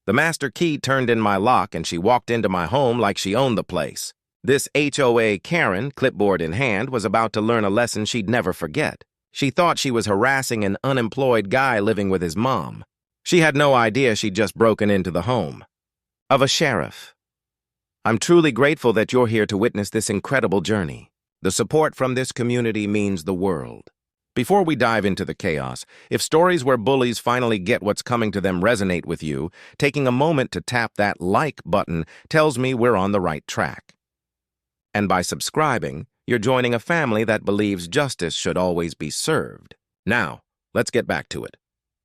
The master key turned in my lock and she walked into my home like she owned the place. This HOA Karen, clipboard in hand, was about to learn a lesson she'd never forget. She thought she was harassing an unemployed guy living with his mom. She had no idea she'd just broken into the home of a sheriff. I'm truly grateful that you're here to witness this incredible journey. The support from this community means the world. Before we dive into the chaos, if stories where bullies finally get what's coming to them resonate with you, taking a moment to tap that like button tells me we're on the right track. And by subscribing, you're joining a family that believes justice should always be served. Now, let's get back to it.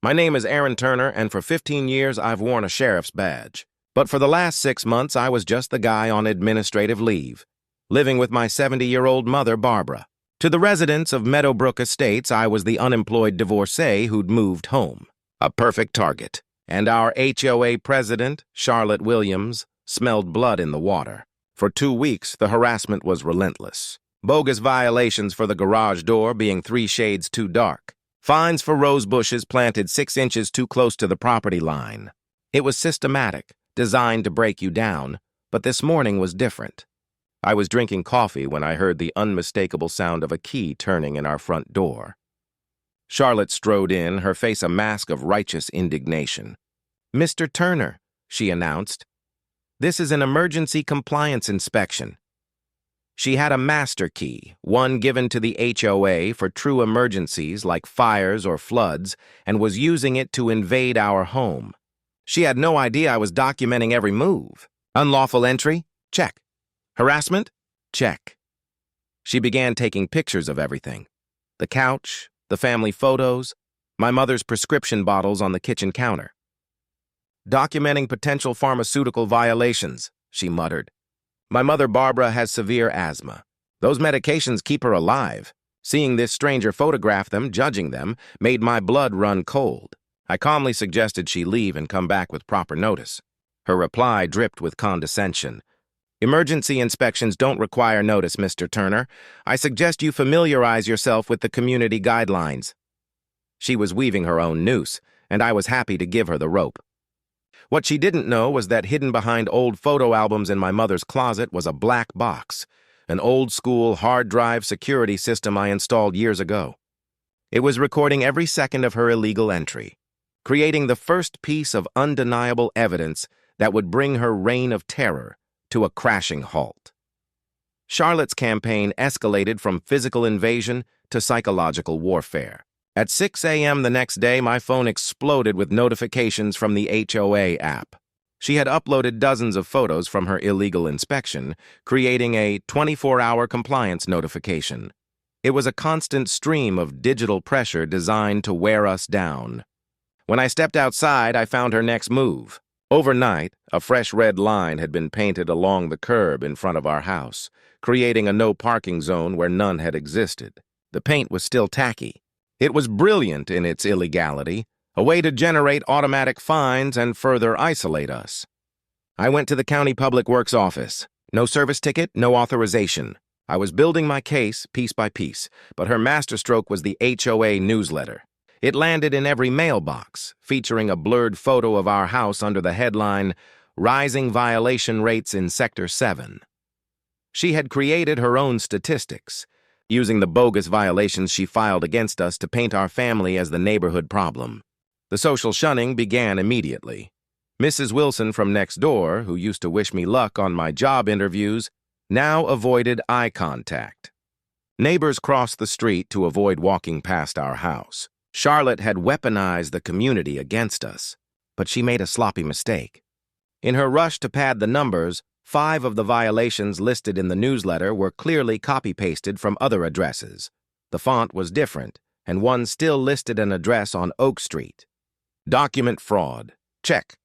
My name is Aaron Turner, and for 15 years I've worn a sheriff's badge. But for the last 6 months, I was just the guy on administrative leave, living with my 70-year-old mother, Barbara. To the residents of Meadowbrook Estates, I was the unemployed divorcee who'd moved home. A perfect target. And our HOA president, Charlotte Williams, smelled blood in the water. For 2 weeks, the harassment was relentless. Bogus violations for the garage door being 3 shades too dark. Fines for rose bushes planted 6 inches too close to the property line. It was systematic, designed to break you down, but this morning was different. I was drinking coffee when I heard the unmistakable sound of a key turning in our front door. Charlotte strode in, her face a mask of righteous indignation. "Mr. Turner," she announced, "this is an emergency compliance inspection." She had a master key, one given to the HOA for true emergencies like fires or floods, and was using it to invade our home. She had no idea I was documenting every move. Unlawful entry? Check. Harassment? Check. She began taking pictures of everything. The couch, the family photos, my mother's prescription bottles on the kitchen counter. "Documenting potential pharmaceutical violations," she muttered. "My mother Barbara has severe asthma. Those medications keep her alive. Seeing this stranger photograph them, judging them, made my blood run cold. I calmly suggested she leave and come back with proper notice. Her reply dripped with condescension. "Emergency inspections don't require notice, Mr. Turner. I suggest you familiarize yourself with the community guidelines." She was weaving her own noose, and I was happy to give her the rope. What she didn't know was that hidden behind old photo albums in my mother's closet was a black box, an old-school hard drive security system I installed years ago. It was recording every second of her illegal entry, creating the first piece of undeniable evidence that would bring her reign of terror to a crashing halt. Charlotte's campaign escalated from physical invasion to psychological warfare. At 6 a.m. the next day, my phone exploded with notifications from the HOA app. She had uploaded dozens of photos from her illegal inspection, creating a 24-hour compliance notification. It was a constant stream of digital pressure designed to wear us down. When I stepped outside, I found her next move. Overnight, a fresh red line had been painted along the curb in front of our house, creating a no-parking zone where none had existed. The paint was still tacky. It was brilliant in its illegality, a way to generate automatic fines and further isolate us. I went to the county public works office. No service ticket, no authorization. I was building my case piece by piece, but her masterstroke was the HOA newsletter. It landed in every mailbox, featuring a blurred photo of our house under the headline, "Rising Violation Rates in Sector 7. She had created her own statistics, using the bogus violations she filed against us to paint our family as the neighborhood problem. The social shunning began immediately. Mrs. Wilson from next door, who used to wish me luck on my job interviews, now avoided eye contact. Neighbors crossed the street to avoid walking past our house. Charlotte had weaponized the community against us, but she made a sloppy mistake. In her rush to pad the numbers, 5 of the violations listed in the newsletter were clearly copy-pasted from other addresses. The font was different, and one still listed an address on Oak Street. Document fraud. Check.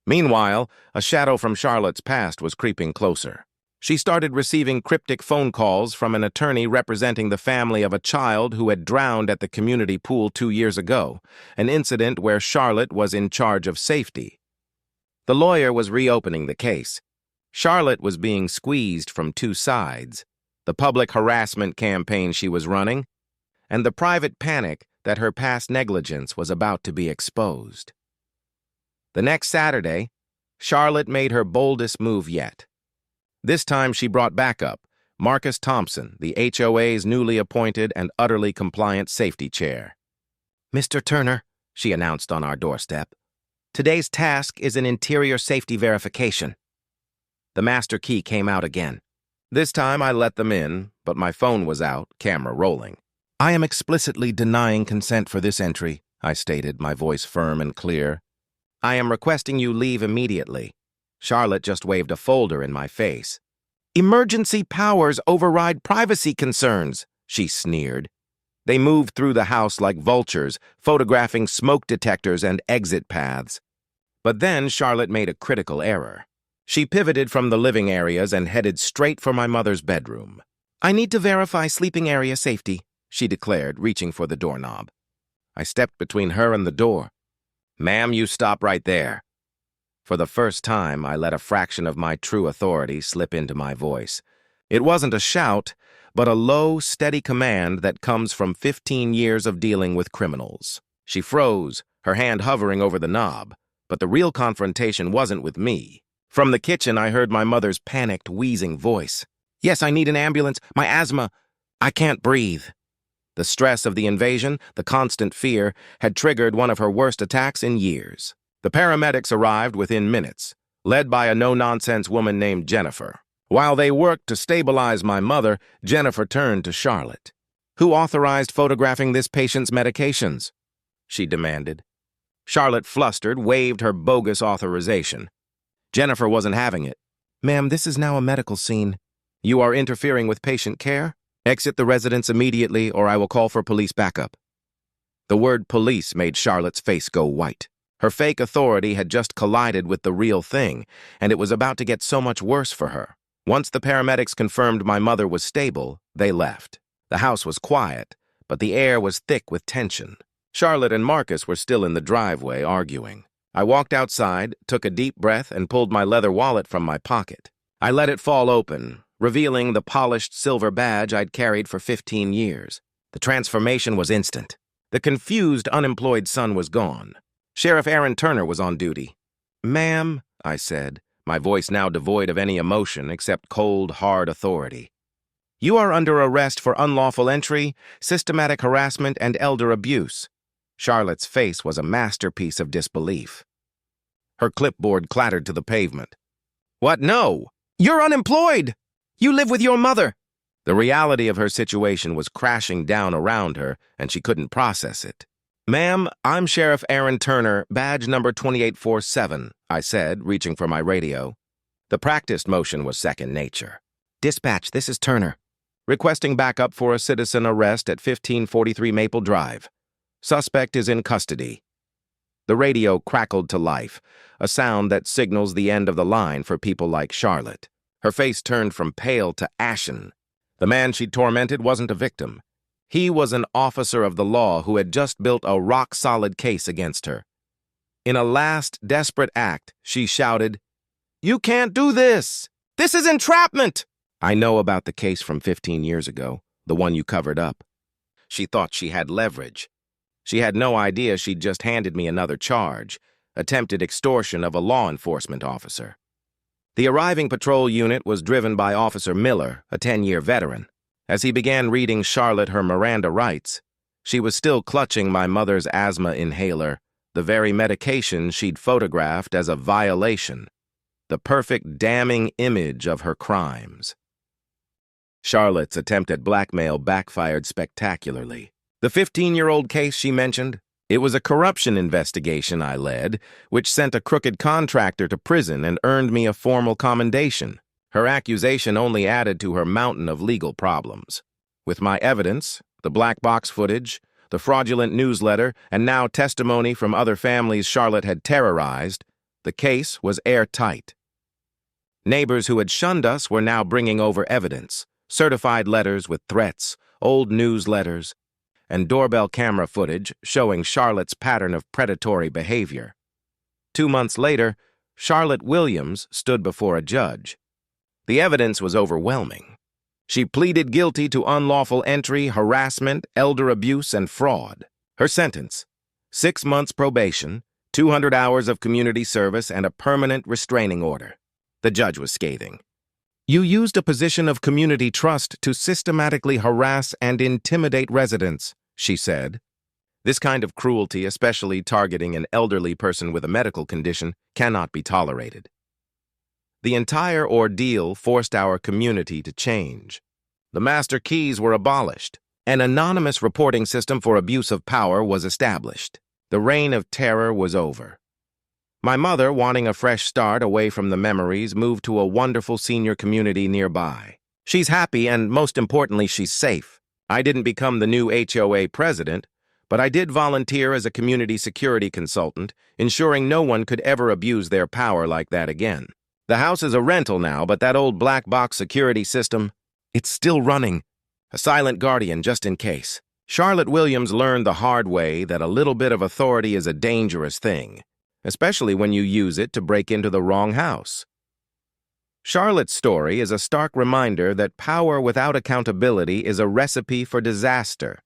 Meanwhile, a shadow from Charlotte's past was creeping closer. She started receiving cryptic phone calls from an attorney representing the family of a child who had drowned at the community pool 2 years ago, an incident where Charlotte was in charge of safety. The lawyer was reopening the case. Charlotte was being squeezed from 2 sides, the public harassment campaign she was running, and the private panic that her past negligence was about to be exposed. The next Saturday, Charlotte made her boldest move yet. This time she brought backup Marcus Thompson, the HOA's newly appointed and utterly compliant safety chair. "Mr. Turner," she announced on our doorstep, "today's task is an interior safety verification." The master key came out again. This time I let them in, but my phone was out, camera rolling. "I am explicitly denying consent for this entry," I stated, my voice firm and clear. "I am requesting you leave immediately." Charlotte just waved a folder in my face. "Emergency powers override privacy concerns," she sneered. They moved through the house like vultures, photographing smoke detectors and exit paths. But then Charlotte made a critical error. She pivoted from the living areas and headed straight for my mother's bedroom. "I need to verify sleeping area safety," she declared, reaching for the doorknob. I stepped between her and the door. "Ma'am, you stop right there." For the first time, I let a fraction of my true authority slip into my voice. It wasn't a shout, but a low, steady command that comes from 15 years of dealing with criminals. She froze, her hand hovering over the knob, but the real confrontation wasn't with me. From the kitchen, I heard my mother's panicked, wheezing voice. "Yes, I need an ambulance. My asthma. I can't breathe." The stress of the invasion, the constant fear, had triggered one of her worst attacks in years. The paramedics arrived within minutes, led by a no-nonsense woman named Jennifer. While they worked to stabilize my mother, Jennifer turned to Charlotte. "Who authorized photographing this patient's medications?" she demanded. Charlotte, flustered, waved her bogus authorization. Jennifer wasn't having it. "Ma'am, this is now a medical scene. You are interfering with patient care? Exit the residence immediately or I will call for police backup." The word police made Charlotte's face go white. Her fake authority had just collided with the real thing, and it was about to get so much worse for her. Once the paramedics confirmed my mother was stable, they left. The house was quiet, but the air was thick with tension. Charlotte and Marcus were still in the driveway, arguing. I walked outside, took a deep breath, and pulled my leather wallet from my pocket. I let it fall open, revealing the polished silver badge I'd carried for 15 years. The transformation was instant. The confused, unemployed son was gone. Sheriff Aaron Turner was on duty. "Ma'am," I said, my voice now devoid of any emotion except cold, hard authority. "You are under arrest for unlawful entry, systematic harassment, and elder abuse." Charlotte's face was a masterpiece of disbelief. Her clipboard clattered to the pavement. "What? No! You're unemployed! You live with your mother!" The reality of her situation was crashing down around her, and she couldn't process it. "Ma'am, I'm Sheriff Aaron Turner, badge number 2847, I said, reaching for my radio. The practiced motion was second nature. "Dispatch, this is Turner. Requesting backup for a citizen arrest at 1543 Maple Drive. Suspect is in custody." The radio crackled to life, a sound that signals the end of the line for people like Charlotte. Her face turned from pale to ashen. The man she tormented wasn't a victim. He was an officer of the law who had just built a rock-solid case against her. In a last, desperate act, she shouted, "You can't do this! This is entrapment!" I know about the case from 15 years ago, the one you covered up. She thought she had leverage. She had no idea she'd just handed me another charge, attempted extortion of a law enforcement officer. The arriving patrol unit was driven by Officer Miller, a 10-year veteran. As he began reading Charlotte her Miranda rights, she was still clutching my mother's asthma inhaler, the very medication she'd photographed as a violation, the perfect damning image of her crimes. Charlotte's attempt at blackmail backfired spectacularly. The 15-year-old case she mentioned, it was a corruption investigation I led, which sent a crooked contractor to prison and earned me a formal commendation. Her accusation only added to her mountain of legal problems. With my evidence, the black box footage, the fraudulent newsletter, and now testimony from other families Charlotte had terrorized, the case was airtight. Neighbors who had shunned us were now bringing over evidence, certified letters with threats, old newsletters, and doorbell camera footage showing Charlotte's pattern of predatory behavior. 2 months later, Charlotte Williams stood before a judge. The evidence was overwhelming. She pleaded guilty to unlawful entry, harassment, elder abuse, and fraud. Her sentence: 6 months probation, 200 hours of community service and a permanent restraining order. The judge was scathing. You used a position of community trust to systematically harass and intimidate residents, she said. This kind of cruelty, especially targeting an elderly person with a medical condition, cannot be tolerated. The entire ordeal forced our community to change. The master keys were abolished. An anonymous reporting system for abuse of power was established. The reign of terror was over. My mother, wanting a fresh start away from the memories, moved to a wonderful senior community nearby. She's happy and, most importantly, she's safe. I didn't become the new HOA president, but I did volunteer as a community security consultant, ensuring no one could ever abuse their power like that again. The house is a rental now, but that old black box security system, it's still running. A silent guardian just in case. Charlotte Williams learned the hard way that a little bit of authority is a dangerous thing, especially when you use it to break into the wrong house. Charlotte's story is a stark reminder that power without accountability is a recipe for disaster.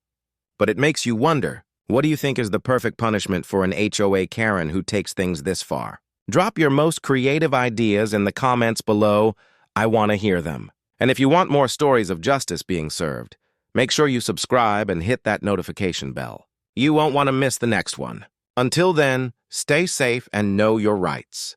But it makes you wonder, what do you think is the perfect punishment for an HOA Karen who takes things this far? Drop your most creative ideas in the comments below. I want to hear them. And if you want more stories of justice being served, make sure you subscribe and hit that notification bell. You won't want to miss the next one. Until then, stay safe and know your rights.